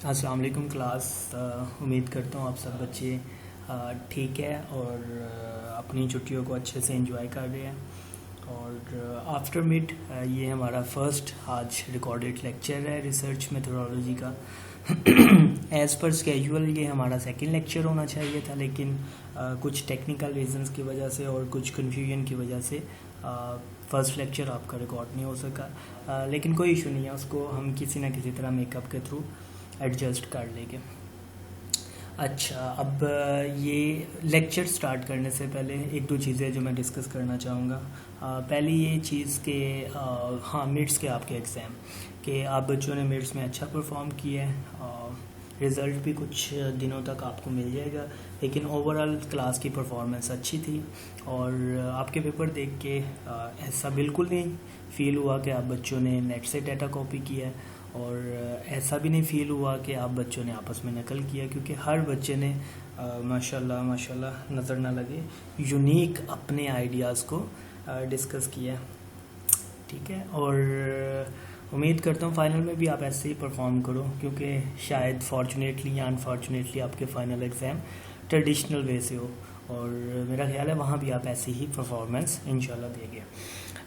अस्सलाम वालेकुम क्लास। उम्मीद करता हूँ आप सब बच्चे ठीक है और अपनी छुट्टियों को अच्छे से एंजॉय कर रहे हैं। और आफ्टर मिड ये हमारा फर्स्ट आज रिकॉर्डेड लेक्चर है रिसर्च मेथोडोलॉजी का। एज़ पर स्केजुअल ये हमारा सेकंड लेक्चर होना चाहिए था, लेकिन कुछ टेक्निकल रीजंस की वजह से और कुछ कन्फ्यूजन की वजह से फर्स्ट लेक्चर आपका रिकॉर्ड नहीं हो सका। लेकिन कोई इशू नहीं है, उसको हम किसी ना किसी तरह मेकअप के थ्रू एडजस्ट कर लेंगे। अच्छा, अब ये लेक्चर स्टार्ट करने से पहले एक दो चीज़ें जो मैं डिस्कस करना चाहूँगा। पहली ये चीज़ कि हाँ, मिड्स के आपके एग्ज़ाम कि आप बच्चों ने मिड्स में अच्छा परफॉर्म किया है, रिज़ल्ट भी कुछ दिनों तक आपको मिल जाएगा, लेकिन ओवरऑल क्लास की परफॉर्मेंस अच्छी थी। और आपके पेपर देख के ऐसा बिल्कुल नहीं फील हुआ कि आप बच्चों ने नेट से डाटा कॉपी किया है, और ऐसा भी नहीं फील हुआ कि आप बच्चों ने आपस में नकल किया, क्योंकि हर बच्चे ने माशाल्लाह नज़र ना लगे यूनिक अपने आइडियाज़ को डिस्कस किया। ठीक है, और उम्मीद करता हूँ फाइनल में भी आप ऐसे ही परफॉर्म करो, क्योंकि शायद फॉर्चुनेटली या अनफॉर्चुनेटली आपके फाइनल एग्ज़ाम ट्रेडिशनल वे से हो, और मेरा ख्याल है वहाँ भी आप ऐसी ही परफॉर्मेंस इंशाल्लाह देंगे।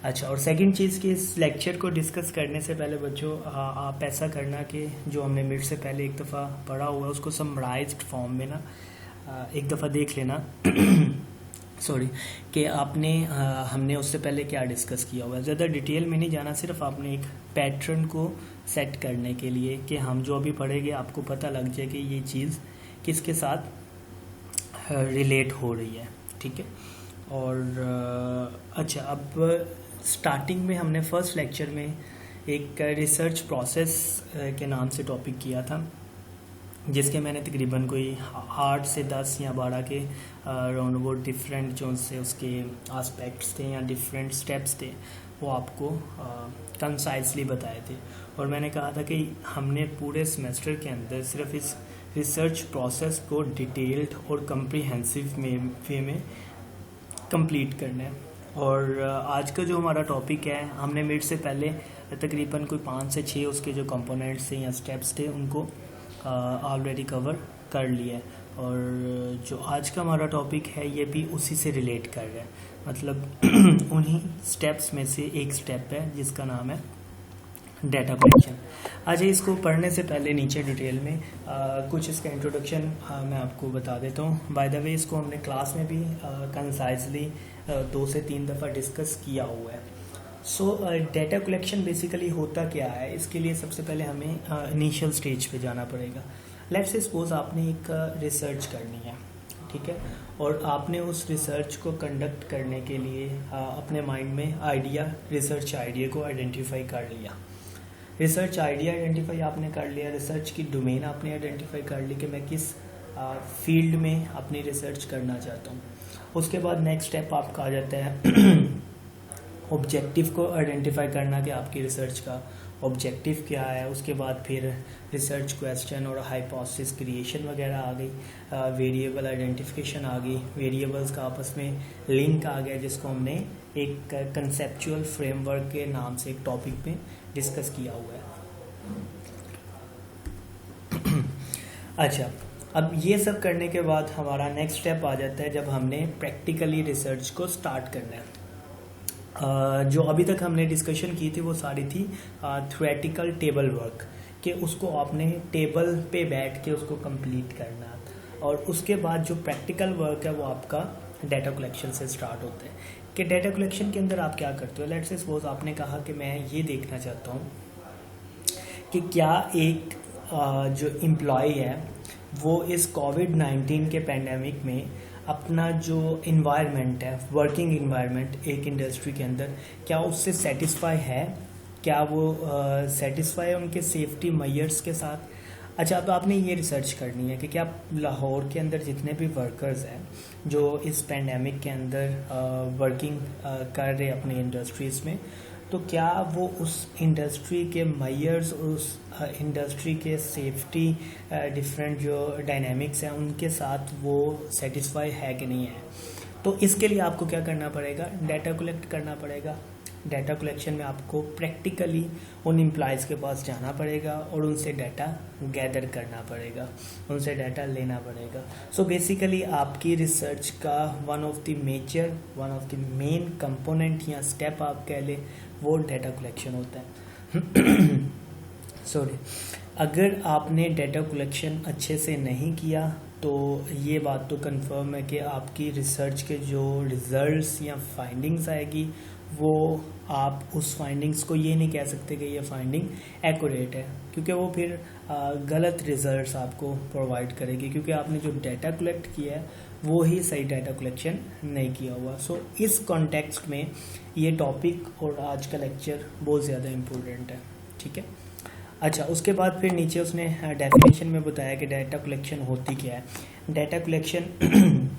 अच्छा, और सेकंड चीज़ कि इस लेक्चर को डिस्कस करने से पहले बच्चों आप ऐसा करना कि जो हमने मिड से पहले एक दफ़ा पढ़ा हुआ है उसको समराइज्ड फॉर्म में ना एक दफ़ा देख लेना। सॉरी, कि आपने हमने उससे पहले क्या डिस्कस किया हुआ है। ज़्यादा डिटेल में नहीं जाना, सिर्फ आपने एक पैटर्न को सेट करने के लिए कि हम जो अभी पढ़ेंगे आपको पता लग जाए कि ये चीज़ किसके साथ रिलेट हो रही है। ठीक है, और अच्छा, अब स्टार्टिंग में हमने फर्स्ट लेक्चर में एक रिसर्च प्रोसेस के नाम से टॉपिक किया था, जिसके मैंने तकरीबन कोई 8 से 10 या 12 के राउंड अबाउट डिफरेंट जो से उसके आस्पेक्ट्स थे या डिफरेंट स्टेप्स थे वो आपको कंसाइजली बताए थे। और मैंने कहा था कि हमने पूरे सेमेस्टर के अंदर सिर्फ इस रिसर्च प्रोसेस को डिटेल्ड और कम्प्रीहेंसिव वे में कंप्लीट करना है। और आज का जो हमारा टॉपिक है, हमने मिड से पहले तकरीबन कोई 5 से 6 उसके जो कंपोनेंट्स थे या स्टेप्स थे उनको ऑलरेडी कवर कर लिया है। और जो आज का हमारा टॉपिक है ये भी उसी से रिलेट कर रहा है, मतलब उन्हीं स्टेप्स में से एक स्टेप है जिसका नाम है डाटा कलेक्शन। आज इसको पढ़ने से पहले नीचे डिटेल में कुछ इसका इंट्रोडक्शन मैं आपको बता देता हूँ। बाय द वे, इसको हमने क्लास में भी कंसाइजली 2 से 3 दफ़ा डिस्कस किया हुआ है। सो डाटा कलेक्शन बेसिकली होता क्या है, इसके लिए सबसे पहले हमें इनिशियल स्टेज पे जाना पड़ेगा। लेट्स से सपोज आपने एक रिसर्च करनी है, ठीक है, और आपने उस रिसर्च को कंडक्ट करने के लिए अपने माइंड में रिसर्च आइडिया को आइडेंटिफाई कर लिया। रिसर्च आइडिया आइडेंटिफाई आपने कर लिया, रिसर्च की डोमेन आपने आइडेंटिफाई कर ली कि मैं किस फील्ड में अपनी रिसर्च करना चाहता हूँ। उसके बाद नेक्स्ट स्टेप आपका आ जाता है ऑब्जेक्टिव को आइडेंटिफाई करना कि आपकी रिसर्च का ऑब्जेक्टिव क्या है। उसके बाद फिर रिसर्च क्वेश्चन और हाइपोथेसिस क्रिएशन वगैरह आ गई, वेरिएबल आइडेंटिफिकेशन आ गई, वेरिएबल्स का आपस में लिंक आ गया, जिसको हमने एक कंसेप्चुअल फ्रेमवर्क के नाम से एक टॉपिक पे डिस्कस किया हुआ है। अच्छा, अब ये सब करने के बाद हमारा नेक्स्ट स्टेप आ जाता है जब हमने प्रैक्टिकली रिसर्च को स्टार्ट करना है। जो अभी तक हमने डिस्कशन की थी वो सारी थी थ्योरेटिकल टेबल वर्क, कि उसको आपने टेबल पे बैठ के उसको कंप्लीट करना, और उसके बाद जो प्रैक्टिकल वर्क है वो आपका डाटा कलेक्शन से स्टार्ट होता है। कि डाटा कलेक्शन के अंदर आप क्या करते हो। लेट्स से सपोज आपने कहा कि मैं ये देखना चाहता हूँ कि क्या एक जो एम्प्लॉय है वो इस कोविड-19 के पैंडेमिक में अपना जो इन्वायरमेंट है, वर्किंग इन्वायरमेंट एक इंडस्ट्री के अंदर, क्या उससे सेटिस्फाई है, क्या वो सेटिस्फाई है उनके सेफ्टी मेजर्स के साथ। अच्छा, अब आपने ये रिसर्च करनी है कि क्या लाहौर के अंदर जितने भी वर्कर्स हैं जो इस पैंडेमिक के अंदर वर्किंग कर रहे अपनी इंडस्ट्रीज़ में, तो क्या वो उस इंडस्ट्री के मेजर्स, उस इंडस्ट्री के सेफ्टी डिफरेंट जो डायनामिक्स हैं उनके साथ वो सेटिस्फाई है कि नहीं है। तो इसके लिए आपको क्या करना पड़ेगा, डाटा कलेक्ट करना पड़ेगा। डाटा कलेक्शन में आपको प्रैक्टिकली उन एम्प्लॉयज़ के पास जाना पड़ेगा और उनसे डाटा गैदर करना पड़ेगा, उनसे डाटा लेना पड़ेगा। सो बेसिकली आपकी रिसर्च का one of the main component या स्टेप आप कह लें, वो डाटा कलेक्शन होता है। सॉरी, अगर आपने डाटा कलेक्शन अच्छे से नहीं किया तो ये बात तो कंफर्म है कि आपकी रिसर्च के जो रिजल्ट्स या फाइंडिंग्स आएगी, वो आप उस फाइंडिंग्स को ये नहीं कह सकते कि ये फाइंडिंग एक्यूरेट है, क्योंकि वो फिर गलत रिजल्ट्स आपको प्रोवाइड करेगी, क्योंकि आपने जो डाटा कलेक्ट किया है वो ही सही डाटा कलेक्शन नहीं किया हुआ। सो इस कॉन्टेक्स्ट में ये टॉपिक और आज का लेक्चर बहुत ज़्यादा इम्पोर्टेंट है, ठीक है। अच्छा, उसके बाद फिर नीचे उसने डेफिनेशन में बताया कि डाटा कलेक्शन होती क्या है। Data collection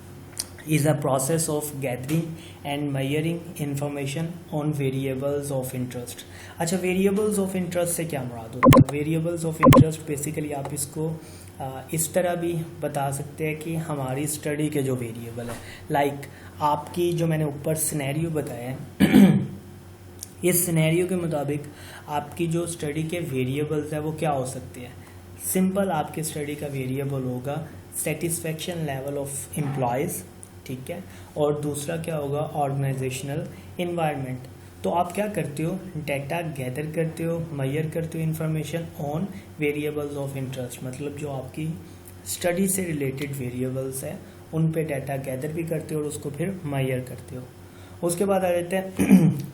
is a process of gathering and measuring information on variables of interest. अच्छा, वेरिएबल्स ऑफ इंटरेस्ट से क्या मुराद होता है? वेरिएबल्स ऑफ इंटरेस्ट बेसिकली आप इसको इस तरह भी बता सकते हैं कि हमारी स्टडी के जो वेरिएबल है, लाइक आपकी जो मैंने ऊपर सिनेरियो बताया है, इस सिनेरियो के मुताबिक आपकी जो स्टडी के वेरिएबल्स है वो क्या हो सकते हैं। सिंपल आपके स्टडी का वेरिएबल होगा सेटिस्फेक्शन लेवल ऑफ एम्प्लॉयज़, ठीक है, और दूसरा क्या होगा ऑर्गेनाइजेशनल इन्वायरमेंट। तो आप क्या करते हो, डाटा गैदर करते हो, मेजर करते हो information on variables of interest, मतलब जो आपकी स्टडी से रिलेटेड वेरिएबल्स है उन पे डाटा गैदर भी करते हो और उसको फिर मेजर करते हो। उसके बाद आ जाते हैं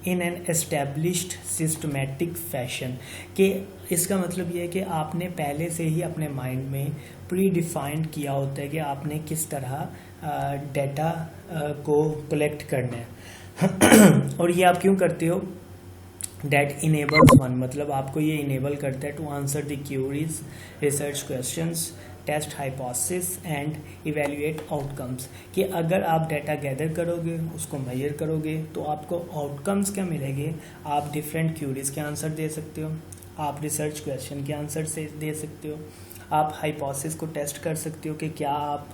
in an established systematic fashion, कि इसका मतलब ये है कि आपने पहले से ही अपने माइंड में प्री डिफाइंड किया होता है कि आपने किस तरह डाटा को कलेक्ट करना है। और ये आप क्यों करते हो? डेट इनेबल्स वन, मतलब आपको ये इनेबल करता है to answer the queries, research questions, test hypothesis and evaluate outcomes, कि अगर आप डाटा गैदर करोगे, उसको मेजर करोगे, तो आपको आउटकम्स क्या मिलेंगे? आप डिफरेंट क्यूरीज के आंसर दे सकते हो, आप रिसर्च क्वेश्चन के आंसर से दे सकते हो, आप हाइपोथेसिस को टेस्ट कर सकते हो कि क्या आप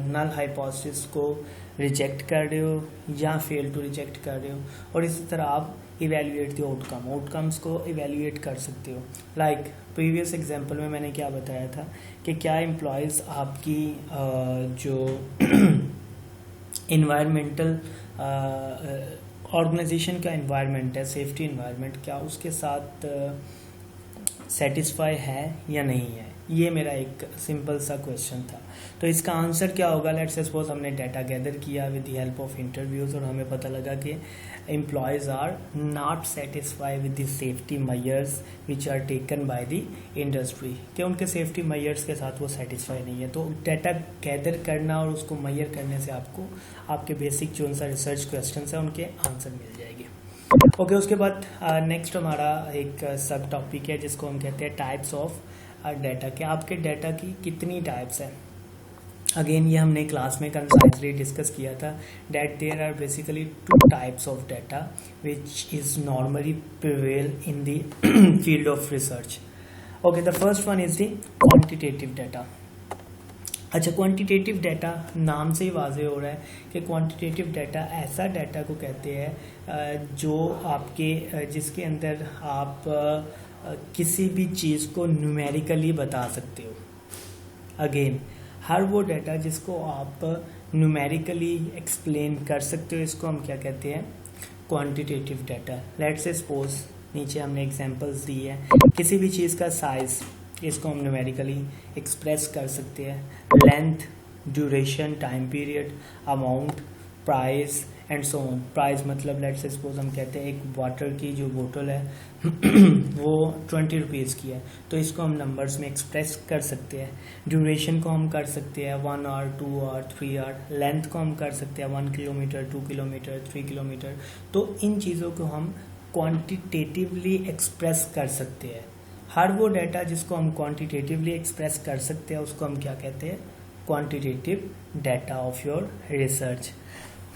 नल हाइपोथेसिस को रिजेक्ट कर रहे हो या फेल टू रिजेक्ट कर रहे हो, और इसी तरह आप इवेल्युएट द आउटकम्स को इवेल्युएट कर सकते हो। लाइक प्रीवियस एग्जांपल में मैंने क्या बताया था कि क्या एम्प्लॉयज़ आपकी जो इन्वायरमेंटल ऑर्गेनाइजेशन का इन्वायरमेंट है, सेफ्टी इन्वायरमेंट, क्या उसके साथ सेटिस्फाई है या नहीं है, ये मेरा एक सिंपल सा क्वेश्चन था। तो इसका आंसर क्या होगा? लेट्स सपोज हमने डाटा गैदर किया with the help of interviews और हमें पता लगा कि employees are not satisfy with the safety measures which are taken by the industry, कि उनके सेफ्टी मेजर्स के साथ वो सेटिस्फाई नहीं है। तो डाटा गैदर करना और उसको मेजर करने से आपको आपके बेसिक जो उनका रिसर्च क्वेश्चन है उनके आंसर मिल जाएंगे। ओके, उसके बाद नेक्स्ट हमारा एक सब टॉपिक है जिसको हम कहते हैं टाइप्स ऑफ डाटा, के आपके डाटा की कितनी टाइप्स है। अगेन ये हमने क्लास में कंसाइजली डिस्कस किया था that there are basically 2 types of data which is normally prevail in the field of research. Okay, the first one is the quantitative data. अच्छा, क्वांटिटेटिव डाटा नाम से ही वाज़ेह हो रहा है कि क्वांटिटेटिव डाटा ऐसा डाटा को कहते हैं जो आपके जिसके अंदर आप किसी भी चीज़ को न्यूमेरिकली बता सकते हो। अगेन, हर वो डाटा जिसको आप न्यूमेरिकली एक्सप्लेन कर सकते हो, इसको हम क्या कहते हैं? Quantitative data. Let's say suppose नीचे हमने एग्जांपल्स दी है, किसी भी चीज़ का साइज़, इसको हम न्यूमेरिकली एक्सप्रेस कर सकते हैं, length, duration, time period, amount, price and so on. Price मतलब लेट्स से सपोज हम कहते हैं एक वाटर की जो बोतल है वो 20 रुपीज़ की है, तो इसको हम नंबर्स में एक्सप्रेस कर सकते हैं। ड्यूरेशन को हम कर सकते हैं 1 आवर, 2 आवर, 3 आवर। लेंथ को हम कर सकते हैं 1 किलोमीटर, 2 किलोमीटर, 3 किलोमीटर। तो इन चीज़ों को हम क्वांटिटेटिवली एक्सप्रेस कर सकते हैं। हर वो डाटा जिसको हम क्वांटिटेटिवली एक्सप्रेस कर सकते हैं उसको हम क्या कहते हैं? Quantitative data of your research.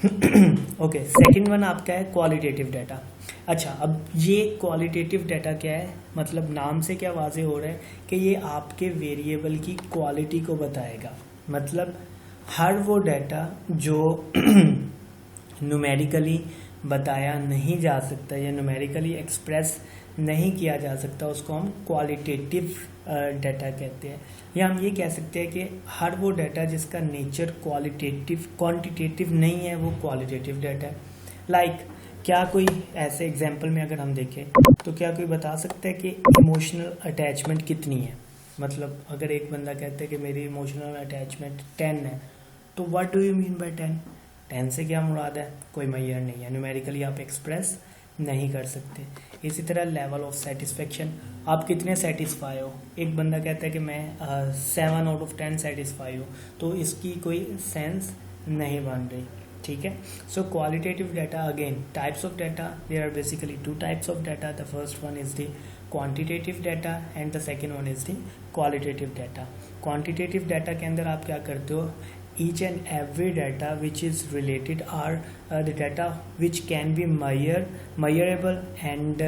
Okay, second one आपका है क्वालिटेटिव डाटा। अच्छा, अब ये क्वालिटेटिव डाटा क्या है? मतलब नाम से क्या वाज़ेह हो रहा है कि ये आपके वेरिएबल की क्वालिटी को बताएगा। मतलब हर वो डाटा जो न्यूमेरिकली बताया नहीं जा सकता या न्यूमेरिकली एक्सप्रेस नहीं किया जा सकता, उसको हम क्वालिटेटिव डाटा कहते हैं। या हम ये कह सकते हैं कि हर वो डाटा जिसका नेचर क्वांटिटेटिव नहीं है वो क्वालिटेटिव डाटा है। लाइक क्या कोई ऐसे एग्जाम्पल में अगर हम देखें तो क्या कोई बता सकता है कि इमोशनल अटैचमेंट कितनी है? मतलब अगर एक बंदा कहता है कि मेरी इमोशनल अटैचमेंट 10 है, तो what do you mean by 10 से क्या मुराद है? कोई मैयर नहीं है, न्यूमेरिकली आप एक्सप्रेस नहीं कर सकते। इसी तरह लेवल ऑफ सेटिस्फेक्शन, आप कितने सेटिस्फाई हो? एक बंदा कहता है कि मैं 7 आउट ऑफ 10 सेटिस्फाई हूँ, तो इसकी कोई सेंस नहीं बन रही। ठीक है, so qualitative data, again types of data, there are basically 2 types of data. The first one is the quantitative data and the second one is the qualitative data. Quantitative data के अंदर आप क्या करते हो? each and every data which is related are the data which can be measurable and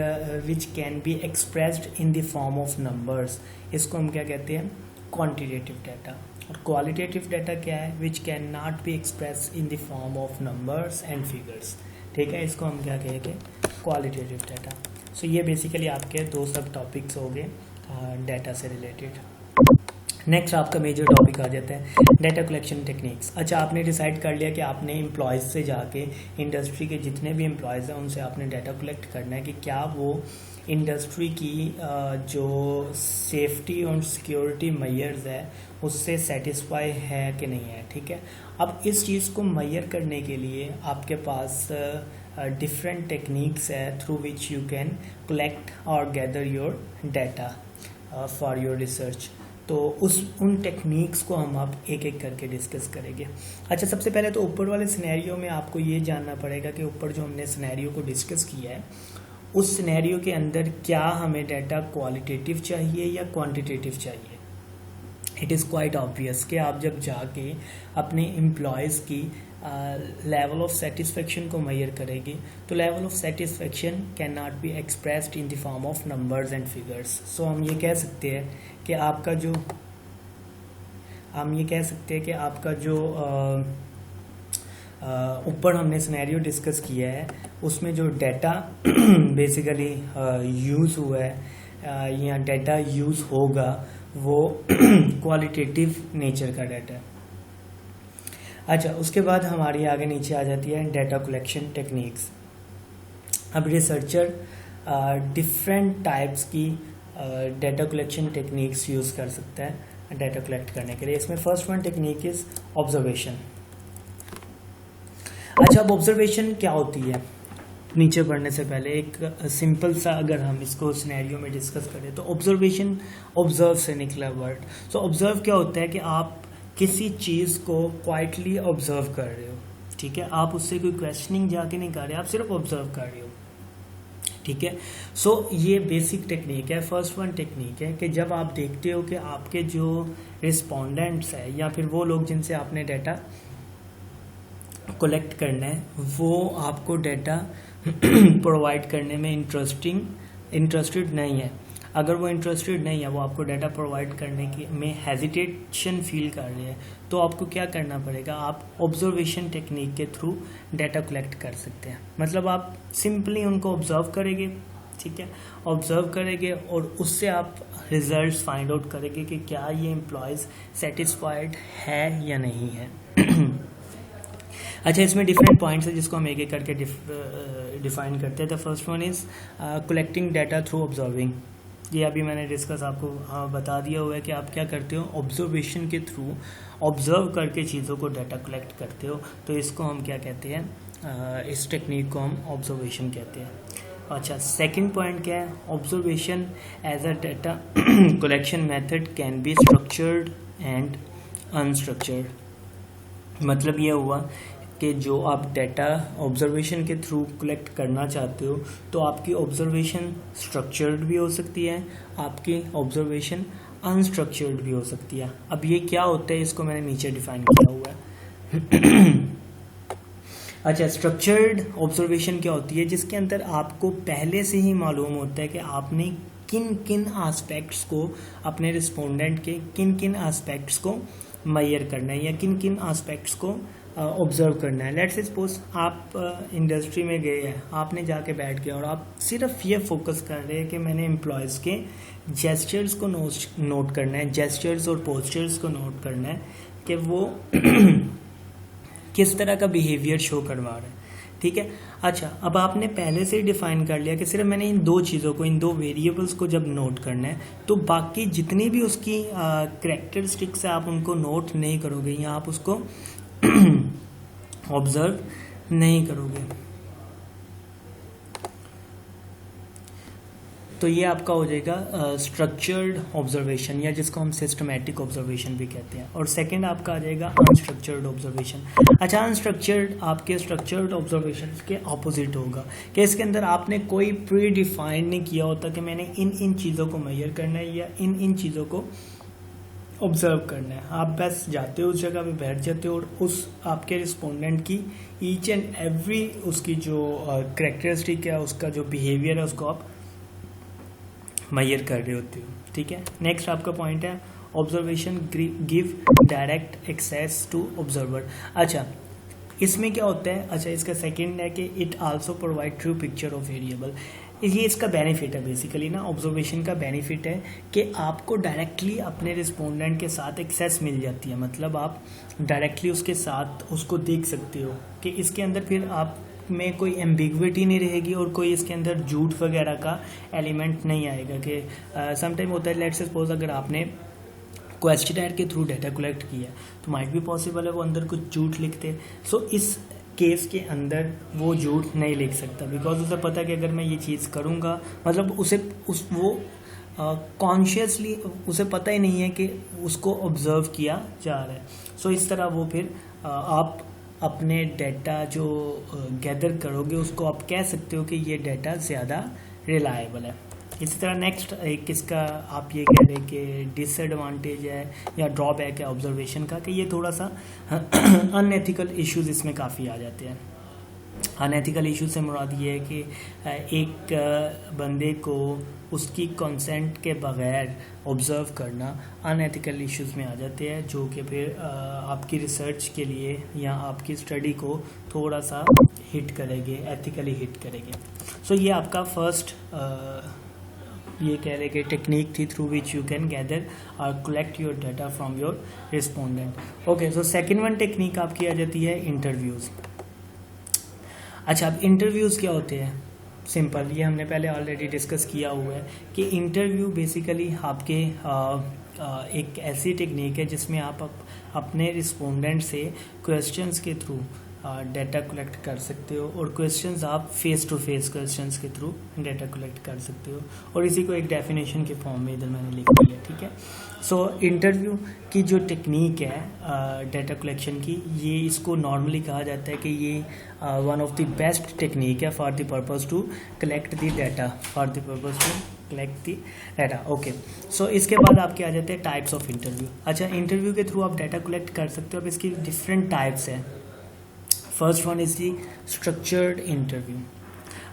which can be expressed in the form of numbers, इसको हम क्या कहते हैं? quantitative data। और qualitative data क्या है? which cannot be expressed in the form of numbers and figures। ठीक है, इसको हम क्या कहेंगे? qualitative data। so ये basically आपके 2 सब टॉपिक्स हो गए डाटा से रिलेटेड। नेक्स्ट आपका मेजर टॉपिक आ जाता है डाटा कलेक्शन टेक्निक्स। अच्छा, आपने डिसाइड कर लिया कि आपने एम्प्लॉयज़ से जाके इंडस्ट्री के जितने भी एम्प्लॉयज़ हैं उनसे आपने डाटा कलेक्ट करना है कि क्या वो इंडस्ट्री की जो सेफ्टी और सिक्योरिटी मेजर्स है उससे सेटिस्फाई है कि नहीं है। ठीक है, अब इस चीज़ को मेजर करने के लिए आपके पास डिफरेंट टेक्निक्स है through which you can collect or gather your data for your research. तो उन टेक्निक्स को हम आप एक एक करके डिस्कस करेंगे। अच्छा, सबसे पहले तो ऊपर वाले सिनेरियो में आपको ये जानना पड़ेगा कि ऊपर जो हमने सिनेरियो को डिस्कस किया है उस सिनेरियो के अंदर क्या हमें डाटा क्वालिटेटिव चाहिए या क्वांटिटेटिव चाहिए। इट इज़ क्वाइट ऑब्वियस कि आप जब जाके अपने एम्प्लॉयज़ की लेवल ऑफ सेटिस्फेक्शन को मेजर करेंगे तो level of satisfaction can not be expressed in the form of numbers and figures. So हम ये कह सकते हैं कि आपका जो ऊपर हमने सिनेरियो डिस्कस किया है उसमें जो डाटा बेसिकली यूज़ हुआ है या डाटा यूज़ होगा वो क्वालिटेटिव नेचर का डाटा है। अच्छा, उसके बाद हमारी आगे नीचे आ जाती है डाटा कलेक्शन टेक्निक्स। अब रिसर्चर डिफरेंट टाइप्स की डाटा कलेक्शन टेक्निक्स यूज़ कर सकता है डाटा कलेक्ट करने के लिए। इसमें first one technique is observation. अच्छा, अब ऑब्जर्वेशन क्या होती है? नीचे बढ़ने से पहले एक सिंपल सा अगर हम इसको सिनेरियो में डिस्कस करें तो ऑब्जर्वेशन, ऑब्जर्व से निकला वर्ड। सो ऑब्जर्व क्या होता है कि आप किसी चीज़ को क्वाइटली ऑब्जर्व कर रहे हो। ठीक है, आप उससे कोई क्वेश्चनिंग जाके नहीं कर रहे, आप सिर्फ ऑब्जर्व कर रहे हो। ठीक है, सो ये बेसिक टेक्निक है। फर्स्ट वन टेक्निक है कि जब आप देखते हो कि आपके जो रिस्पोंडेंट्स है या फिर वो लोग जिनसे आपने डाटा कलेक्ट करना है वो आपको डाटा प्रोवाइड करने में इंटरेस्टेड नहीं है। अगर वो इंटरेस्टेड नहीं है, वो आपको डाटा प्रोवाइड करने की में हेजिटेशन फील कर रहे हैं, तो आपको क्या करना पड़ेगा? आप ऑब्जर्वेशन टेक्निक के थ्रू डाटा कलेक्ट कर सकते हैं। मतलब आप सिंपली उनको ऑब्जर्व करेंगे। ठीक है, ऑब्जर्व करेंगे और उससे आप रिजल्ट्स फाइंड आउट करेंगे कि क्या ये एम्प्लॉयज़ सेटिस्फाइड है या नहीं है। अच्छा, इसमें डिफरेंट पॉइंट्स है जिसको हम एक एक करके डिफाइन करते हैं। The first one is collecting data through observing. ये अभी मैंने डिस्कस आपको बता दिया हुआ है कि आप क्या करते हो, ऑब्जर्वेशन के थ्रू ऑब्जर्व करके चीज़ों को डाटा कलेक्ट करते हो। तो इसको हम क्या कहते हैं? इस टेक्निक को हम ऑब्जर्वेशन कहते हैं। अच्छा, सेकंड पॉइंट क्या है? Observation as a data collection method can be structured and unstructured. मतलब ये हुआ कि जो आप डाटा ऑब्जर्वेशन के थ्रू कलेक्ट करना चाहते हो तो आपकी ऑब्जर्वेशन स्ट्रक्चर्ड भी हो सकती है, आपकी ऑब्जर्वेशन अनस्ट्रक्चर्ड भी हो सकती है। अब ये क्या होता है इसको मैंने नीचे डिफाइन किया हुआ है। अच्छा, स्ट्रक्चर्ड ऑब्जर्वेशन क्या होती है? जिसके अंदर आपको पहले से ही मालूम होता है कि आपने किन किन एस्पेक्ट्स को अपने रिस्पोंडेंट के किन किन एस्पेक्ट्स को मेजर करना है या किन किन एस्पेक्ट्स को ऑब्जर्व करना है। लेट्स सपोज आप इंडस्ट्री में गए हैं, आपने जाके बैठ गया और आप सिर्फ ये फोकस कर रहे हैं कि मैंने एम्प्लॉयज़ के जेस्चर्स को नोट करना है, जेस्चर्स और पोस्चर्स को नोट करना है कि वो किस तरह का बिहेवियर शो करवा रहे हैं, ठीक है। अच्छा, अब आपने पहले से ही डिफाइन कर लिया कि सिर्फ मैंने इन दो चीज़ों को, इन दो वेरिएबल्स को जब नोट करना है, तो बाकी जितनी भी उसकी कैरेक्टरिस्टिक्स है आप उनको नोट नहीं करोगे या आप उसको ऑब्जर्व नहीं करोगे। तो ये आपका हो जाएगा स्ट्रक्चर्ड ऑब्जर्वेशन, या जिसको हम सिस्टमैटिक ऑब्जर्वेशन भी कहते हैं। और सेकंड आपका आ जाएगा अनस्ट्रक्चर्ड ऑब्जर्वेशन। अच्छा, अनस्ट्रक्चर्ड आपके स्ट्रक्चर्ड ऑब्जर्वेशन के ऑपोजिट होगा कि इसके अंदर आपने कोई प्री डिफाइन नहीं किया होता कि मैंने इन चीज़ों को मेजर करना है या इन चीज़ों को ऑब्जर्व करना है। आप बस जाते हो उस जगह पे, बैठ जाते हो और उस आपके रिस्पोंडेंट की ईच एंड एवरी उसकी जो कैरेक्टरिस्टिक है, उसका जो बिहेवियर है, उसको आप मेजर कर रहे होते हो, ठीक है। नेक्स्ट आपका पॉइंट है observation give direct access to observer. अच्छा, इसमें क्या होता है, अच्छा इसका सेकंड है कि it also provide true picture of variable. ये इसका बेनिफिट है बेसिकली ना, ऑब्जर्वेशन का बेनिफिट है कि आपको डायरेक्टली अपने रिस्पोंडेंट के साथ एक्सेस मिल जाती है। मतलब आप डायरेक्टली उसके साथ उसको देख सकते हो कि इसके अंदर फिर आप में कोई एम्बिग्विटी नहीं रहेगी और कोई इसके अंदर झूठ वगैरह का एलिमेंट नहीं आएगा। कि समटाइम होता है, लेट्स सपोज अगर आपने क्वेश्चनर के थ्रू डाटा कलेक्ट किया तो माइट भी पॉसिबल है वो अंदर कुछ झूठ लिखते। सो इस केस के अंदर वो झूठ नहीं लिख सकता, बिकॉज उसे पता है कि अगर मैं ये चीज़ करूँगा, मतलब वो कॉन्शियसली उसे पता ही नहीं है कि उसको ऑब्जर्व किया जा रहा है। सो इस तरह वो फिर आप अपने डाटा जो गैदर करोगे उसको आप कह सकते हो कि ये डाटा ज़्यादा रिलायबल है। इसी तरह नेक्स्ट एक इसका आप ये कह रहे कि डिसएडवांटेज है या ड्रॉबैक है ऑब्जर्वेशन का, कि ये थोड़ा सा अनएथिकल इश्यूज इसमें काफ़ी आ जाते हैं। अनएथिकल इशू से मुराद ये है कि एक बंदे को उसकी कंसेंट के बगैर ऑब्ज़र्व करना अनएथिकल इश्यूज़ में आ जाते हैं, जो कि फिर आपकी रिसर्च के लिए या आपकी स्टडी को थोड़ा सा हिट करेंगे, एथिकली हिट करेंगे। सो ये आपका फर्स्ट ये कह रहे कि टेक्निक थी through which you can gather or collect your data from your respondent. Okay, so second one technique आपकी आ जाती है इंटरव्यूज़। अच्छा, अब इंटरव्यूज़ क्या होते हैं? सिंपल, ये हमने पहले ऑलरेडी डिस्कस किया हुआ है कि इंटरव्यू बेसिकली आपके एक ऐसी टेक्निक है जिसमें आप अपने रिस्पोंडेंट से क्वेश्चंस के थ्रू डाटा कलेक्ट कर सकते हो, और क्वेश्चंस आप फेस टू फेस क्वेश्चंस के थ्रू डाटा कलेक्ट कर सकते हो, और इसी को एक डेफिनेशन के फॉर्म में इधर मैंने लिख दिया, ठीक है। सो इंटरव्यू की जो टेक्निक है डाटा कलेक्शन की, ये इसको नॉर्मली कहा जाता है कि ये one of the best technique है for the purpose to collect the data, for the purpose to collect the data. Okay, so इसके बाद आपके आ जाते हैं टाइप्स ऑफ इंटरव्यू। अच्छा, इंटरव्यू के थ्रू आप डाटा कलेक्ट कर सकते हो। अब इसकी डिफरेंट टाइप्स हैं। First one is the structured interview.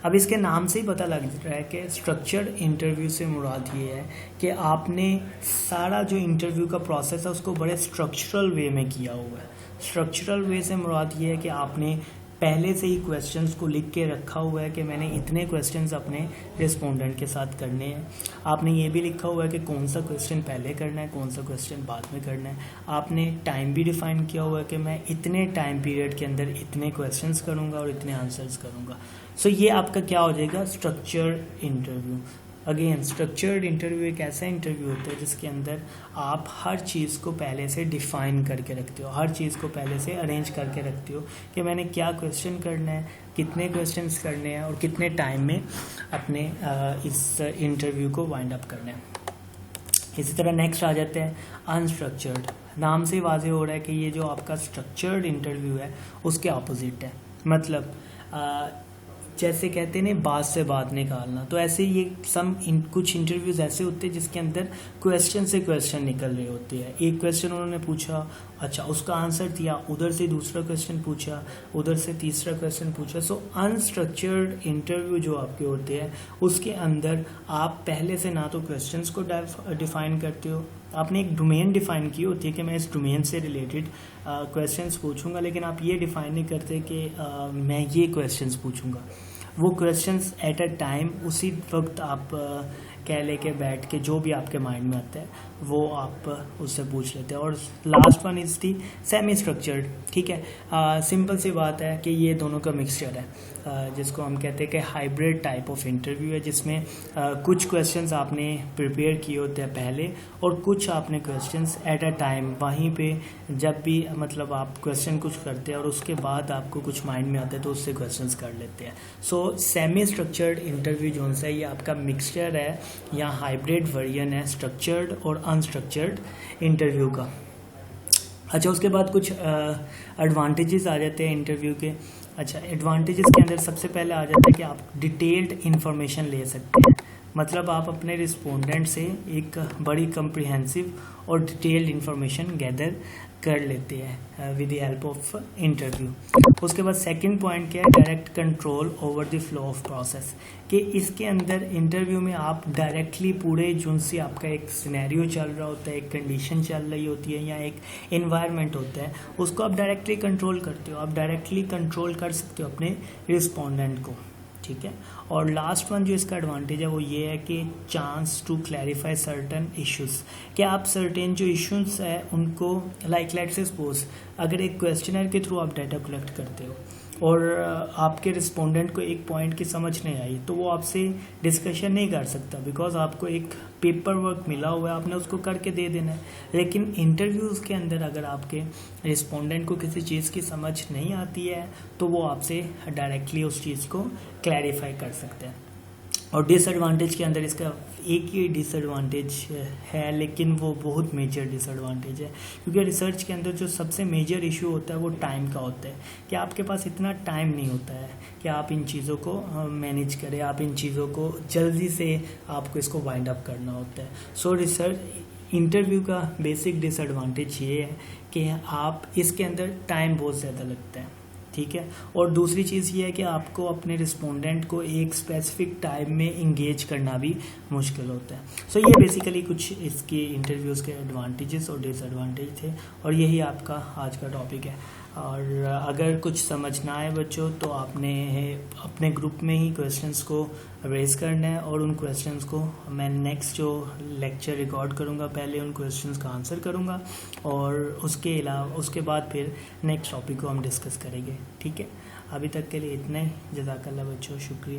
अब इसके नाम से ही पता लग रहा है कि स्ट्रक्चर्ड इंटरव्यू से मुराद ये है कि आपने सारा जो इंटरव्यू का प्रोसेस है उसको बड़े स्ट्रक्चरल वे में किया हुआ है। स्ट्रक्चरल वे से मुराद ये है कि आपने पहले से ही क्वेश्चंस को लिख के रखा हुआ है कि मैंने इतने क्वेश्चंस अपने रिस्पोंडेंट के साथ करने हैं। आपने ये भी लिखा हुआ है कि कौन सा क्वेश्चन पहले करना है, कौन सा क्वेश्चन बाद में करना है। आपने टाइम भी डिफाइन किया हुआ है कि मैं इतने टाइम पीरियड के अंदर इतने क्वेश्चंस करूँगा और इतने आंसर्स करूँगा। सो ये आपका क्या हो जाएगा, structured interview. Again, structured interview एक ऐसा इंटरव्यू होता है जिसके अंदर आप हर चीज़ को पहले से डिफ़ाइन करके रखते हो, हर चीज़ को पहले से अरेंज करके रखते हो कि मैंने क्या क्वेश्चन करना है, कितने क्वेश्चंस करने हैं और कितने टाइम में अपने इस इंटरव्यू को वाइंड अप करना है। इसी तरह नेक्स्ट आ जाते हैं अनस्ट्रक्चर्ड। नाम से वाज़ेह हो रहा है कि ये जो आपका स्ट्रक्चर्ड इंटरव्यू है उसके ऑपोजिट है। मतलब जैसे कहते हैं ना बात से बात निकालना, तो ऐसे ये कुछ इंटरव्यूज़ ऐसे होते हैं जिसके अंदर क्वेश्चन से क्वेश्चन निकल रहे होते हैं। एक क्वेश्चन उन्होंने पूछा, अच्छा उसका आंसर दिया, उधर से दूसरा क्वेश्चन पूछा, उधर से तीसरा क्वेश्चन पूछा। सो अनस्ट्रक्चर्ड इंटरव्यू जो आपके होते हैं उसके अंदर आप पहले से ना तो क्वेश्चंस को डिफाइन करते हो, आपने एक डोमेन डिफाइन की होती है कि मैं इस डोमेन से रिलेटेड क्वेश्चंस पूछूंगा, लेकिन आप ये डिफाइन नहीं करते कि मैं ये क्वेश्चंस पूछूंगा। वो क्वेश्चंस एट अ टाइम उसी वक्त आप कह लेके बैठ के जो भी आपके माइंड में आता है वो आप उससे पूछ लेते हैं। और last one is the semi structured. ठीक है, सिंपल सी बात है कि ये दोनों का मिक्सचर है, जिसको हम कहते हैं कि हाइब्रिड टाइप ऑफ इंटरव्यू है, जिसमें कुछ क्वेश्चंस आपने प्रिपेयर किए होते हैं पहले और कुछ आपने क्वेश्चंस एट अ टाइम वहीं पे जब भी मतलब आप क्वेश्चन कुछ करते हैं और उसके बाद आपको कुछ माइंड में आता है तो उससे क्वेश्चंस कर लेते हैं। सो सेमी स्ट्रक्चर्ड इंटरव्यू जो है ये आपका मिक्सचर है या हाइब्रिड वर्जन है स्ट्रक्चर्ड और अनस्ट्रक्चर्ड इंटरव्यू का। अच्छा, उसके बाद कुछ एडवांटेजेस आ जाते हैं इंटरव्यू के। अच्छा, एडवांटेजेस के अंदर सबसे पहले आ जाता है कि आप डिटेल्ड इन्फॉर्मेशन ले सकते हैं, मतलब आप अपने रिस्पोंडेंट से एक बड़ी कम्प्रिहेंसिव और डिटेल्ड इन्फॉर्मेशन गैदर कर लेते हैं with the help of interview. उसके बाद सेकंड पॉइंट क्या है, direct control over the flow of process, कि इसके अंदर इंटरव्यू में आप डायरेक्टली पूरे जो से आपका एक सिनेरियो चल रहा होता है, एक कंडीशन चल रही होती है या एक एनवायरनमेंट होता है, उसको आप डायरेक्टली कंट्रोल करते हो, आप डायरेक्टली कंट्रोल कर सकते हो अपने रिस्पोंडेंट को। ठीक है, और लास्ट वन जो इसका एडवांटेज है वो ये है कि chance to clarify certain issues, कि आप सर्टेन जो इश्यूज है उनको लाइक लेट्स से सपोज अगर एक क्वेश्चनर के थ्रू आप डाटा कलेक्ट करते हो और आपके रिस्पोंडेंट को एक पॉइंट की समझ नहीं आई तो वो आपसे डिस्कशन नहीं कर सकता, बिकॉज आपको एक पेपर वर्क मिला हुआ है, आपने उसको करके दे देना है। लेकिन इंटरव्यूज़ के अंदर अगर आपके रिस्पोंडेंट को किसी चीज़ की समझ नहीं आती है तो वो आपसे डायरेक्टली उस चीज़ को क्लैरिफाई कर सकते हैं। और डिसएडवांटेज के अंदर इसका एक ही डिसएडवांटेज है, लेकिन वो बहुत मेजर डिसएडवांटेज है, क्योंकि रिसर्च के अंदर जो सबसे मेजर इशू होता है वो टाइम का होता है, कि आपके पास इतना टाइम नहीं होता है कि आप इन चीज़ों को मैनेज करें, आप इन चीज़ों को जल्दी से आपको इसको वाइंड अप करना होता है। सो रिसर्च इंटरव्यू का बेसिक डिसएडवांटेज ये है कि आप इसके अंदर टाइम बहुत ज़्यादा लगता है। ठीक है, और दूसरी चीज़ ये है कि आपको अपने रिस्पोंडेंट को एक स्पेसिफिक टाइम में इंगेज करना भी मुश्किल होता है। सो ये बेसिकली कुछ इसके इंटरव्यूज़ के एडवांटेजेस और डिसएडवांटेज थे, और यही आपका आज का टॉपिक है। और अगर कुछ समझ ना आए बच्चों तो आपने अपने ग्रुप में ही क्वेश्चंस को रेज करना है, और उन क्वेश्चंस को मैं नेक्स्ट जो लेक्चर रिकॉर्ड करूँगा पहले उन क्वेश्चंस का आंसर करूँगा, और उसके अलावा उसके बाद फिर नेक्स्ट टॉपिक को हम डिस्कस करेंगे। ठीक है, अभी तक के लिए इतना ही। जज़ाकल्लाह बच्चों, शुक्रिया।